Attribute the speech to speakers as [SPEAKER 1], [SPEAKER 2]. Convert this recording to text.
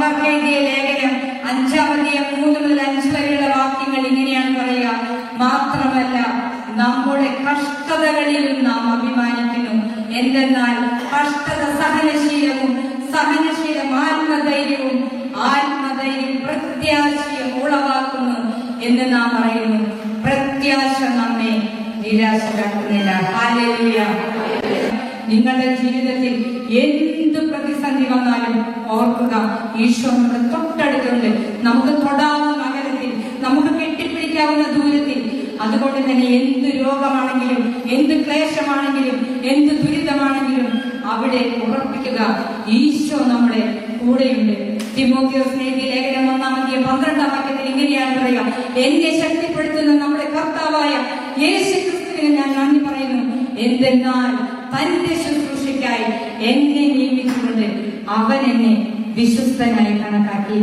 [SPEAKER 1] റോമാക്കാർക്ക് എഴുതിയ ലേഖനം 5:3-5 വരെയുള്ള വാക്യങ്ങൾ ഇങ്ങനെയാണ് പറയുക: മാത്രമല്ല നമ്മുടെ കഷ്ടതകളിലും നാം അഭിമാനിക്കുന്നു. എന്തെന്നാൽ കഷ്ടത സഹനശീലവും, സഹനശീലം ആത്മധൈര്യവും, ആത്മധൈര്യം പ്രത്യാശയും ഉളവാക്കുന്നു എന്ന് നാം പറയുന്നു. പ്രത്യാശ നമ്മെ നിരാശരാക്കുന്നില്ല. ഹല്ലേലൂയ. നിങ്ങളുടെ ജീവിതത്തിൽ എന്ത് പ്രതിസന്ധി വന്നാലും ഓർക്കുക, ഈശോ നമ്മുടെ തൊട്ടടുത്തുണ്ട്. നമുക്ക് തൊടാവുന്ന അകലത്തിൽ, നമുക്ക് കെട്ടിപ്പിടിക്കാവുന്ന ദൂരത്തിൽ. അതുകൊണ്ട് തന്നെ എന്ത് രോഗമാണെങ്കിലും, എന്ത് ക്ലേശമാണെങ്കിലും, എന്ത് ദുരിതമാണെങ്കിലും അവിടെ ഉറപ്പിക്കുക, ഈശോ നമ്മുടെ കൂടെയുണ്ട്. തിമോഥെയോസിന് എഴുതിയ ലേഖനം 1-12 വാക്യത്തിൽ ഇങ്ങനെയാണ് പറയുക: എന്നെ ശക്തിപ്പെടുത്തുന്ന നമ്മുടെ കർത്താവായ യേശുക്രിസ്തുവിനെ ഞാൻ നന്ദി പറയുന്നു. എന്തെന്നാൽ തന്റെ ശുശ്രൂഷയ്ക്കായി എന്നെ നിയമിച്ചുകൊണ്ട് അവൻ എന്നെ വിശ്വസ്തനായി കണക്കാക്കി.